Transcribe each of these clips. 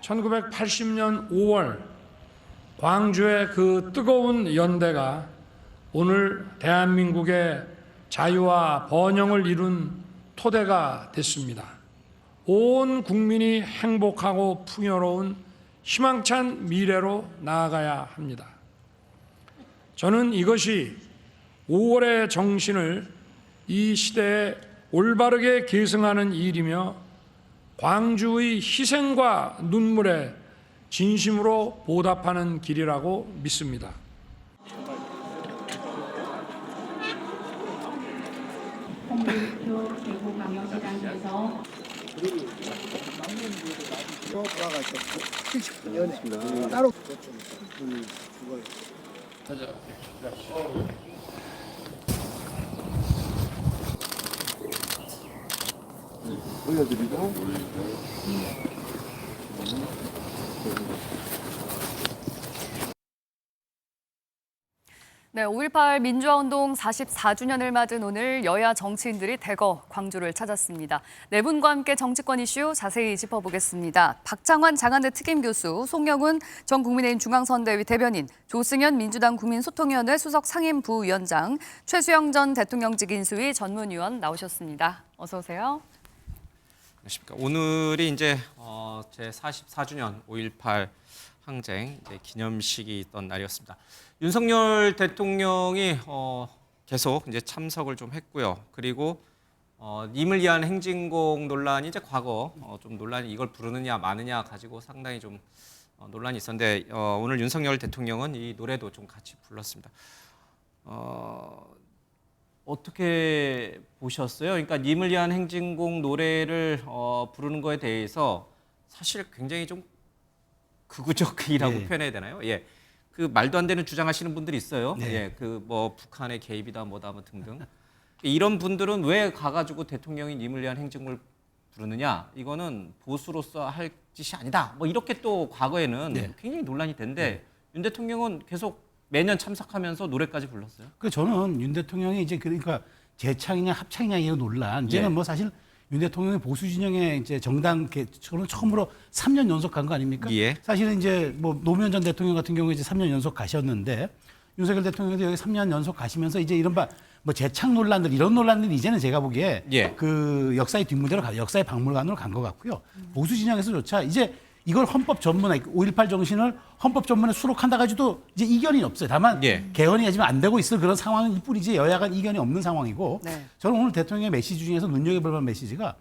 1980년 5월 광주의 그 뜨거운 연대가 오늘 대한민국의 자유와 번영을 이룬 토대가 됐습니다. 온 국민이 행복하고 풍요로운 희망찬 미래로 나아가야 합니다. 저는 이것이 5월의 정신을 이 시대에 올바르게 계승하는 일이며 광주의 희생과 눈물에 진심으로 보답하는 길이라고 믿습니다. 홍준표 대구광역시장께서 따로 올려드리고 네, 5.18 민주화운동 44주년을 맞은 오늘 여야 정치인들이 대거 광주를 찾았습니다. 네 분과 함께 정치권 이슈 자세히 짚어보겠습니다. 박창환 장한대 특임교수, 송영훈 전 국민의힘 중앙선대위 대변인, 조승현 민주당 국민소통위원회 수석 상임부위원장, 최수영 전 대통령직 인수위 전문위원 나오셨습니다. 어서 오세요. 안녕하십니까. 오늘이 이제 제 44주년 5.18 항쟁 기념식이 있던 날이었습니다. 윤석열 대통령이 계속 이제 참석을 좀 했고요. 그리고 임을 위한 행진곡 논란이 이제 과거 좀 논란이 이걸 부르느냐 마느냐 가지고 상당히 좀 논란이 있었는데 오늘 윤석열 대통령은 이 노래도 좀 같이 불렀습니다. 어떻게 보셨어요? 그러니까 임을 위한 행진곡 노래를 부르는 거에 대해서 사실 굉장히 좀 극우적이라고 네. 표현해야 되나요? 예. 그 말도 안 되는 주장하시는 분들이 있어요. 네. 예. 그 뭐 북한의 개입이다 뭐다 뭐 등등. 이런 분들은 왜 가가지고 대통령이 임을 위한 행진곡을 부르느냐? 이거는 보수로서 할 짓이 아니다. 뭐 이렇게 또 과거에는 네. 굉장히 논란이 된데 윤 대통령은 계속 매년 참석하면서 노래까지 불렀어요. 그 저는 윤 대통령이 이제 그러니까 재창이냐 합창이냐 이 논란 이제는 예. 뭐 사실 윤 대통령이 보수 진영의 이제 정당 저는 처음으로 3년 연속 간 거 아닙니까? 예. 사실은 이제 뭐 노무현 전 대통령 같은 경우에 이제 3년 연속 가셨는데 윤석열 대통령도 여기 3년 연속 가시면서 이제 이른바 뭐 재창 논란들 이런 논란들이 이제는 제가 보기에 예. 그 역사의 뒷무대로 역사의 박물관으로 간 것 같고요. 보수 진영에서조차 이제 이걸 헌법 전문에 5.18 정신을 헌법 전문에 수록한다 가지고도 이제 이견이 없어요. 다만 예. 개헌이 하지만 안 되고 있을 그런 상황일 뿐이지 여야 간 이견이 없는 상황이고 네. 저는 오늘 대통령의 메시지 중에서 눈여겨볼 만한 메시지가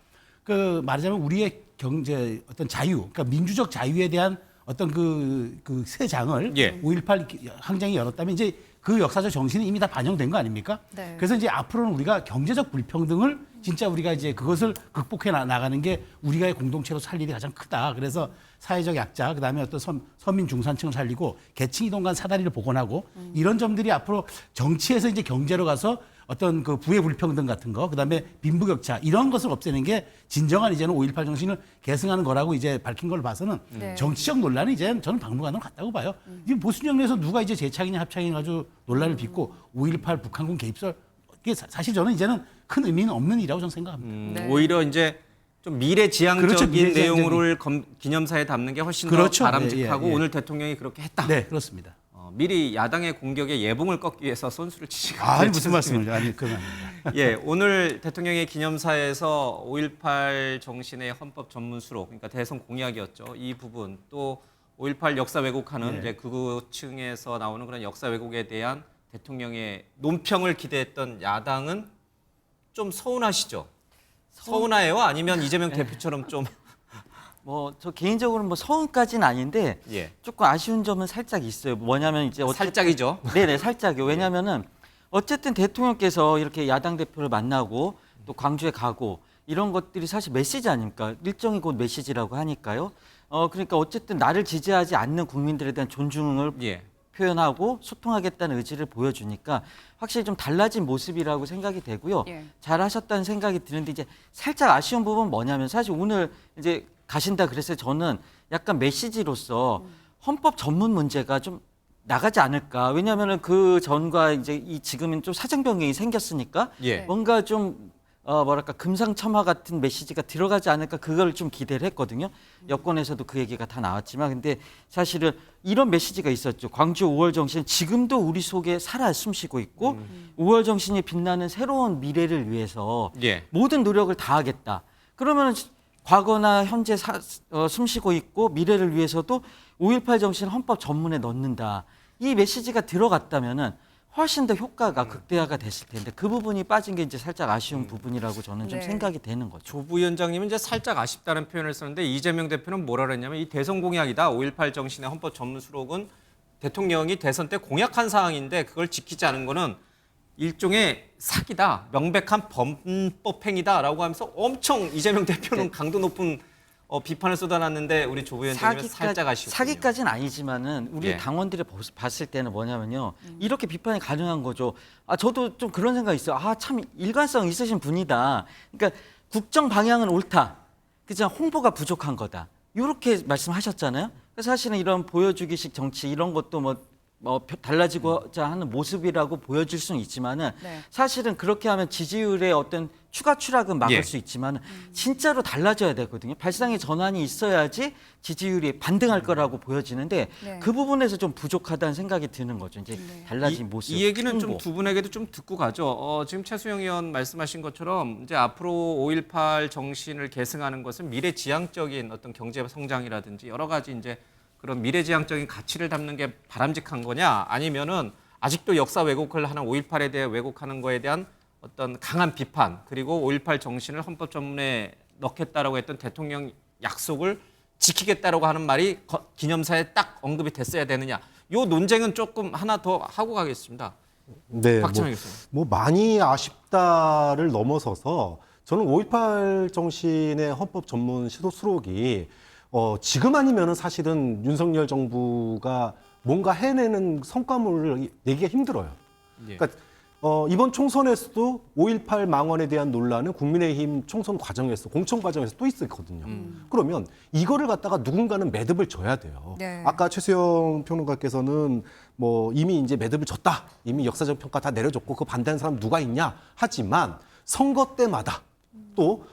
그 말하자면 우리의 경제 어떤 자유, 그러니까 민주적 자유에 대한 어떤 그 새 장을 예. 5.18 항쟁이 열었다면 이제 그 역사적 정신이 이미 다 반영된 거 아닙니까? 네. 그래서 이제 앞으로는 우리가 경제적 불평등을 진짜 우리가 이제 그것을 극복해 나가는 게 우리가의 공동체로 살 일이 가장 크다. 그래서 사회적 약자, 그다음에 어떤 서민 중산층을 살리고 계층 이동 간 사다리를 복원하고 이런 점들이 앞으로 정치에서 이제 경제로 가서 어떤 그 부의 불평등 같은 거, 그다음에 빈부격차 이런 것을 없애는 게 진정한 이제는 5.18 정신을 계승하는 거라고 이제 밝힌 걸로 봐서는 네. 정치적 논란이 이제 저는 박물관으로 갔다고 봐요. 지금 보수정에서 누가 이제 재창이냐 합창이냐 가지고 논란을 빚고 5.18 북한군 개입설 이게 사실 저는 이제는 큰 의미는 없는 일이라고 저는 생각합니다. 네. 오히려 이제 좀 미래지향적인 그렇죠, 미래지향적인. 내용을 기념사에 담는 게 훨씬 그렇죠. 더 바람직하고 예, 예. 오늘 대통령이 그렇게 했다. 네, 그렇습니다. 미리 야당의 공격에 예봉을 꺾기 위해서 선수를 치시고 아니 무슨 말씀을 아니 그건 아닙니다. 예, 오늘 대통령의 기념사에서 5.18 정신의 헌법 전문 수록, 그러니까 대선 공약이었죠. 이 부분 또 5.18 역사 왜곡하는 네. 이제 극우층에서 나오는 그런 역사 왜곡에 대한 대통령의 논평을 기대했던 야당은 좀 서운하시죠? 서운해요? 아니면 이재명 대표처럼 좀 뭐 저 개인적으로는 뭐 서운까지는 아닌데 예. 조금 아쉬운 점은 살짝 있어요. 뭐냐면 이제 살짝이죠. 네네 살짝이요. 왜냐하면은 어쨌든 대통령께서 이렇게 야당 대표를 만나고 또 광주에 가고 이런 것들이 사실 메시지 아닙니까? 일종의 곧 메시지라고 하니까요. 그러니까 어쨌든 나를 지지하지 않는 국민들에 대한 존중을 예. 표현하고 소통하겠다는 의지를 보여주니까 확실히 좀 달라진 모습이라고 생각이 되고요. 예. 잘하셨다는 생각이 드는데 이제 살짝 아쉬운 부분은 뭐냐면 사실 오늘 이제 가신다 그랬어요. 저는 약간 메시지로서 헌법 전문 문제가 좀 나가지 않을까. 왜냐하면은 그 전과 이제 이 지금은 좀 사정 변경이 생겼으니까 예. 뭔가 좀 뭐랄까 금상첨화 같은 메시지가 들어가지 않을까 그걸 좀 기대를 했거든요. 여권에서도 그 얘기가 다 나왔지만 근데 사실은 이런 메시지가 있었죠. 광주 5월 정신 지금도 우리 속에 살아 숨쉬고 있고 5월 정신이 빛나는 새로운 미래를 위해서 예. 모든 노력을 다하겠다. 그러면 과거나 현재 숨쉬고 있고 미래를 위해서도 5.18 정신 헌법 전문에 넣는다. 이 메시지가 들어갔다면은 훨씬 더 효과가 극대화가 됐을 텐데 그 부분이 빠진 게 이제 살짝 아쉬운 부분이라고 저는 좀 네. 생각이 되는 거죠. 조 부위원장님은 이제 살짝 아쉽다는 표현을 썼는데 이재명 대표는 뭐라 그랬냐면 이 대선 공약이다. 5.18 정신의 헌법 전문 수록은 대통령이 대선 때 공약한 사항인데 그걸 지키지 않은 거는 일종의 사기다. 명백한 범법행위다라고 하면서 엄청 이재명 대표는 강도 높은 비판을 쏟아놨는데 우리 조 부위원장님은 살짝 아쉽군요. 사기까지는 아니지만은 우리 예. 당원들이 봤을 때는 뭐냐면요. 이렇게 비판이 가능한 거죠. 저도 좀 그런 생각이 있어요. 참 일관성 있으신 분이다. 그러니까 국정 방향은 옳다. 그냥 홍보가 부족한 거다. 이렇게 말씀하셨잖아요. 그래서 사실은 이런 보여주기식 정치 이런 것도 뭐 달라지고자 하는 모습이라고 보여질 수는 있지만은 네. 사실은 그렇게 하면 지지율의 어떤 추가 추락은 막을 예. 수 있지만 진짜로 달라져야 되거든요. 발상의 전환이 있어야지 지지율이 반등할 거라고 보여지는데 네. 그 부분에서 좀 부족하다는 생각이 드는 거죠. 이제 달라진 모습. 이 얘기는 좀 홍보. 두 분에게도 좀 듣고 가죠. 지금 최수영 의원 말씀하신 것처럼 이제 앞으로 5.18 정신을 계승하는 것은 미래지향적인 어떤 경제 성장이라든지 여러 가지 이제 그런 미래지향적인 가치를 담는 게 바람직한 거냐 아니면은 아직도 역사 왜곡을 하는 5.18에 대해 왜곡하는 거에 대한 어떤 강한 비판 그리고 5.18 정신을 헌법 전문에 넣겠다라고 했던 대통령 약속을 지키겠다라고 하는 말이 기념사에 딱 언급이 됐어야 되느냐. 요 논쟁은 조금 하나 더 하고 가겠습니다. 네, 박찬호 교수님. 뭐 많이 아쉽다를 넘어서서 저는 5.18 정신의 헌법 전문 시도 수록이 지금 아니면은 사실은 윤석열 정부가 뭔가 해내는 성과물을 내기가 힘들어요. 예. 그러니까 이번 총선에서도 5.18 망언에 대한 논란은 국민의힘 총선 과정에서 공천 과정에서 또 있었거든요. 그러면 이거를 갖다가 누군가는 매듭을 져야 돼요. 네. 아까 최수영 평론가께서는 뭐 이미 이제 매듭을 졌다. 이미 역사적 평가 다 내려줬고 그 반대하는 사람 누가 있냐 하지만 선거 때마다 또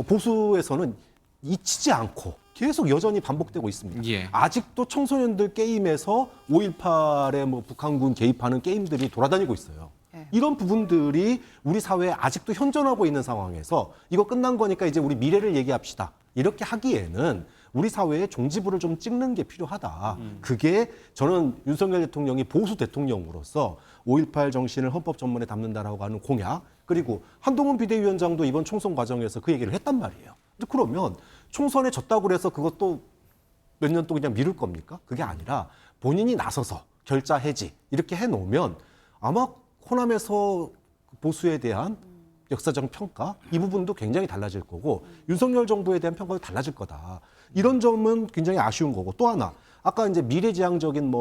보수에서는 잊히지 않고 계속 여전히 반복되고 있습니다. 예. 아직도 청소년들 게임에서 5.18에 뭐 북한군 개입하는 게임들이 돌아다니고 있어요. 예. 이런 부분들이 우리 사회에 아직도 현존하고 있는 상황에서 이거 끝난 거니까 이제 우리 미래를 얘기합시다. 이렇게 하기에는 우리 사회에 종지부를 좀 찍는 게 필요하다. 그게 저는 윤석열 대통령이 보수 대통령으로서 5.18 정신을 헌법 전문에 담는다라고 하는 공약 그리고 한동훈 비대위원장도 이번 총선 과정에서 그 얘기를 했단 말이에요. 근데 그러면 총선에 졌다고 해서 그것도 몇 년 또 그냥 미룰 겁니까? 그게 아니라 본인이 나서서 결자 해지 이렇게 해놓으면 아마 호남에서 보수에 대한 역사적 평가 이 부분도 굉장히 달라질 거고 윤석열 정부에 대한 평가도 달라질 거다. 이런 점은 굉장히 아쉬운 거고 또 하나 아까 이제 미래지향적인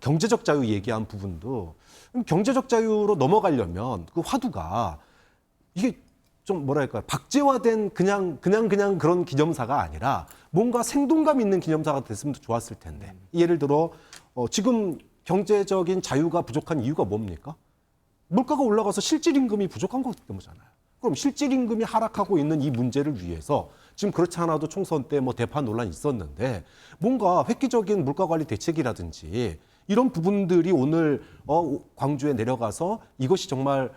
경제적 자유 얘기한 부분도 경제적 자유로 넘어가려면 그 화두가 이게 좀 뭐랄까요 박제화된 그냥 그런 기념사가 아니라 뭔가 생동감 있는 기념사가 됐으면 더 좋았을 텐데 예를 들어 지금 경제적인 자유가 부족한 이유가 뭡니까? 물가가 올라가서 실질임금이 부족한 것 때문이잖아요. 그럼 실질임금이 하락하고 있는 이 문제를 위해서 지금 그렇지 않아도 총선 때 뭐 대파 논란이 있었는데 뭔가 획기적인 물가관리 대책이라든지 이런 부분들이 오늘 광주에 내려가서 이것이 정말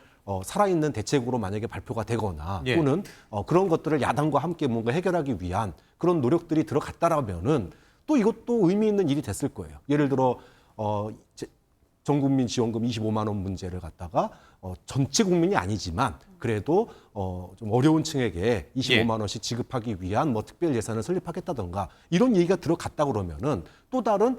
살아있는 대책으로 만약에 발표가 되거나 예. 또는 그런 것들을 야당과 함께 뭔가 해결하기 위한 그런 노력들이 들어갔다라면은 또 이것도 의미 있는 일이 됐을 거예요. 예를 들어 전 국민 지원금 25만 원 문제를 갖다가 전체 국민이 아니지만 그래도 좀 어려운 층에게 25만 원씩 지급하기 위한 뭐 특별 예산을 설립하겠다던가 이런 얘기가 들어갔다 그러면은 또 다른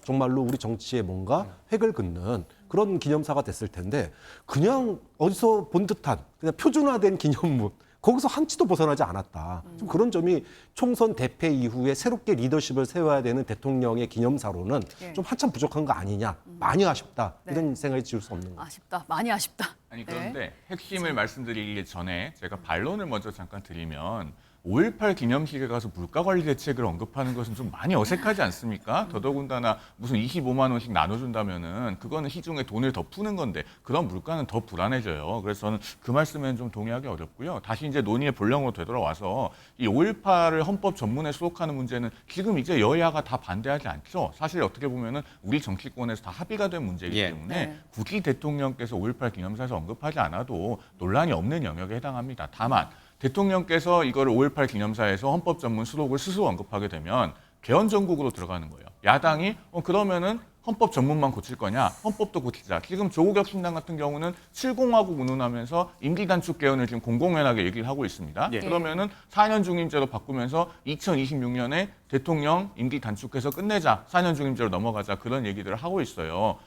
정말로 우리 정치에 뭔가 획을 긋는 그런 기념사가 됐을 텐데 그냥 어디서 본 듯한 그냥 표준화된 기념물 거기서 한치도 벗어나지 않았다. 좀 그런 점이 총선 대패 이후에 새롭게 리더십을 세워야 되는 대통령의 기념사로는 예. 좀 한참 부족한 거 아니냐. 많이 아쉽다. 네. 이런 생각이 지울 수 없는 거예요. 아쉽다. 많이 아쉽다. 아니 네. 그런데 핵심을 말씀드리기 전에 제가 반론을 먼저 잠깐 드리면 5.18 기념식에 가서 물가관리 대책을 언급하는 것은 좀 많이 어색하지 않습니까? 더더군다나 무슨 25만 원씩 나눠준다면은 그거는 시중에 돈을 더 푸는 건데 그런 물가는 더 불안해져요. 그래서 저는 그 말씀에는 좀 동의하기 어렵고요. 다시 이제 논의의 본령으로 되돌아와서 이 5.18을 헌법 전문에 수록하는 문제는 지금 이제 여야가 다 반대하지 않죠. 사실 어떻게 보면은 우리 정치권에서 다 합의가 된 문제이기 예. 때문에 네. 굳이 대통령께서 5.18 기념사에서 언급하지 않아도 논란이 없는 영역에 해당합니다. 다만 대통령께서 이거를 5.18 기념사에서 헌법 전문 수록을 스스로 언급하게 되면 개헌 전국으로 들어가는 거예요. 야당이 그러면은 헌법 전문만 고칠 거냐? 헌법도 고치자. 지금 조국혁 신당 같은 경우는 7공화국 운운하면서 임기단축 개헌을 지금 공공연하게 얘기를 하고 있습니다. 예. 그러면은 4년 중임제로 바꾸면서 2026년에 대통령 임기 단축해서 끝내자. 4년 중임제로 넘어가자. 그런 얘기들을 하고 있어요.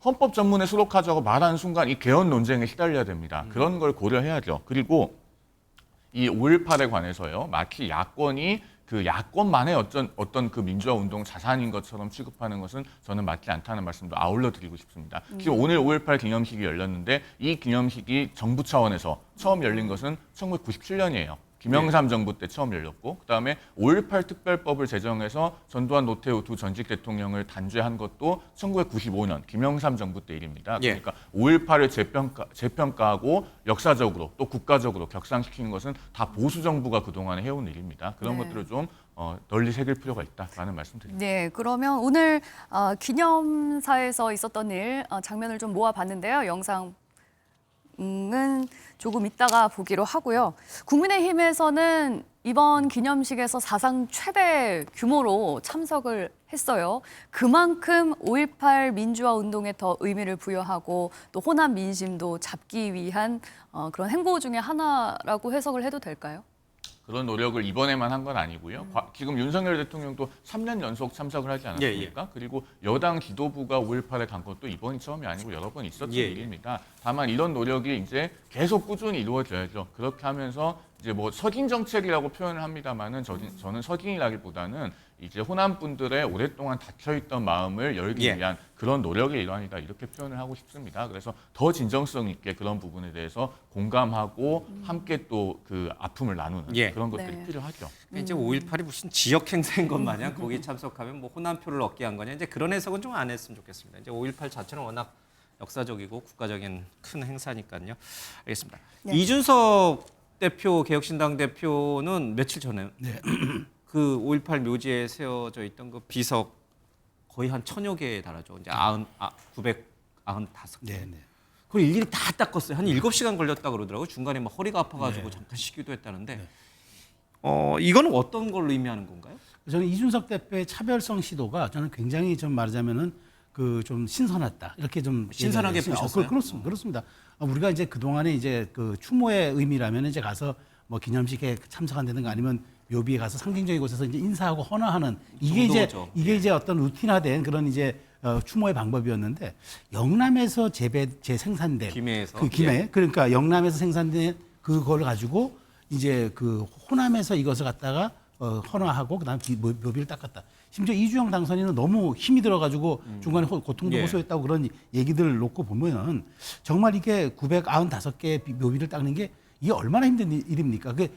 헌법 전문에 수록하자고 말하는 순간 이 개헌 논쟁에 시달려야 됩니다. 그런 걸 고려해야죠. 그리고 이 5.18에 관해서요, 마치 야권이 그 야권만의 어떤 그 민주화 운동 자산인 것처럼 취급하는 것은 저는 맞지 않다는 말씀도 아울러 드리고 싶습니다. 지금 오늘 5.18 기념식이 열렸는데 이 기념식이 정부 차원에서 처음 열린 것은 1997년이에요. 김영삼 정부 때 처음 열렸고 그다음에 5.18 특별법을 제정해서 전두환 노태우 두 전직 대통령을 단죄한 것도 1995년 김영삼 정부 때 일입니다. 예. 그러니까 5.18을 재평가하고 역사적으로 또 국가적으로 격상시키는 것은 다 보수 정부가 그동안에 해온 일입니다. 그런 네. 것들을 좀 널리 새길 필요가 있다라는 말씀드립니다. 네, 그러면 오늘 기념사에서 있었던 일 장면을 좀 모아봤는데요. 영상은 조금 이따가 보기로 하고요. 국민의힘에서는 이번 기념식에서 사상 최대 규모로 참석을 했어요. 그만큼 5.18 민주화 운동에 더 의미를 부여하고 또 호남 민심도 잡기 위한 그런 행보 중에 하나라고 해석을 해도 될까요? 그런 노력을 이번에만 한 건 아니고요. 지금 윤석열 대통령도 3년 연속 참석을 하지 않았습니까? 그리고 여당 지도부가 5.18에 간 것도 이번이 처음이 아니고 여러 번 있었던 일입니다. 다만 이런 노력이 이제 계속 꾸준히 이루어져야죠. 그렇게 하면서 이제 뭐 서진 정책이라고 표현을 합니다만은 저는 서진이라기보다는 이제 호남 분들의 오랫동안 닫혀있던 마음을 열기 위한 그런 노력의 일환이다 이렇게 표현을 하고 싶습니다. 그래서 더 진정성 있게 그런 부분에 대해서 공감하고 함께 또 그 아픔을 나누는 그런 것들이 네. 필요하죠. 이제 5.18이 무슨 지역 행사인 것 마냥 거기 참석하면 뭐 호남표를 얻게 한 거냐 이제 그런 해석은 좀 안 했으면 좋겠습니다. 이제 5.18 자체는 워낙 역사적이고 국가적인 큰 행사니까요. 알겠습니다. 네. 이준석 대표 개혁신당 대표는 며칠 전에 그 5.18 묘지에 세워져 있던 그 비석 거의 한 1,000여 개에 달하죠. 이제 995개. 네, 네. 그걸 일일이 다 닦았어요. 한 7시간 걸렸다 그러더라고요. 중간에 막 허리가 아파가지고 잠깐 쉬기도 했다는데 이거는 어떤 걸 의미하는 건가요? 저는 이준석 대표의 차별성 시도가 저는 굉장히 좀 말하자면은 그 좀 신선했다 이렇게 좀 신선하게 얘기를 했어요. 보셨어요? 그렇습니다. 우리가 이제 그 동안에 이제 그 추모의 의미라면 이제 가서 뭐 기념식에 참석한다든가 아니면 묘비에 가서 상징적인 곳에서 이제 인사하고 헌화하는 이게 정도죠. 이제 이제 어떤 루틴화된 그런 이제 추모의 방법이었는데 영남에서 재생산된 김해에서 그 김해 그러니까 영남에서 생산된 그걸 가지고 이제 그 호남에서 이것을 갖다가 헌화하고 그다음에 묘비를 닦았다. 심지어 이주영 당선인은 너무 힘이 들어가지고 중간에 고통도 호소했다고 그런 얘기들을 놓고 보면은 정말 이게 995개의 묘비를 닦는 게 이게 얼마나 힘든 일입니까? 그게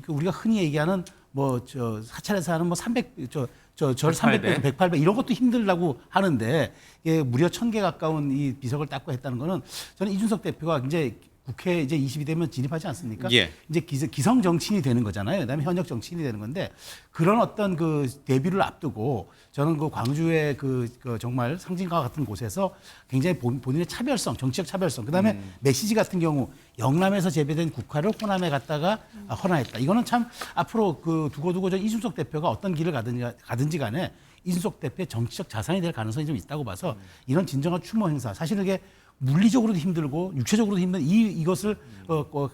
우리가 흔히 얘기하는 뭐 저 사찰에서 하는 뭐 300 절 300배, 108배 이런 것도 힘들다고 하는데 이게 무려 1,000개 가까운 이 비석을 닦고 했다는 거는 저는 이준석 대표가 이제 국회에 이제 20이 되면 진입하지 않습니까? 이제 기성 정치인이 되는 거잖아요. 그다음에 현역 정치인이 되는 건데 그런 어떤 그 데뷔를 앞두고 저는 그 광주의 그 정말 상징과 같은 곳에서 굉장히 본인의 차별성, 정치적 차별성, 그다음에 메시지 같은 경우 영남에서 재배된 국화를 호남에 갖다가 헌화했다. 이거는 참 앞으로 그 두고두고 저 이준석 대표가 어떤 길을 가든지 간에 이준석 대표의 정치적 자산이 될 가능성이 좀 있다고 봐서 이런 진정한 추모 행사 사실 이게 물리적으로도 힘들고 육체적으로도 힘든 이것을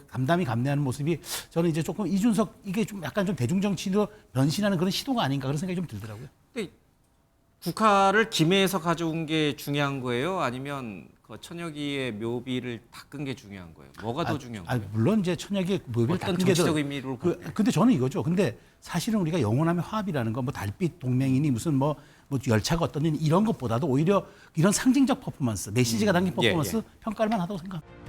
담담히 감내하는 모습이 저는 이제 조금 이준석 이게 좀 약간 좀 대중정치로 변신하는 그런 시도가 아닌가 그런 생각이 좀 들더라고요. 근데 국화를 김해에서 가져온 게 중요한 거예요? 아니면 그 천여기의 묘비를 닦은 게 중요한 거예요? 뭐가 더 중요한 거예요? 물론 이제 천여기의 묘비를 어떤 닦은 게 정치적 의미로 근데 저는 이거죠. 근데 사실은 우리가 영원함의 화합이라는 거 뭐 달빛 동맹이니 무슨 뭐 열차가 어떤 이런 것보다도 오히려 이런 상징적 퍼포먼스, 메시지가 담긴 퍼포먼스 평가할 만하다고 생각합니다.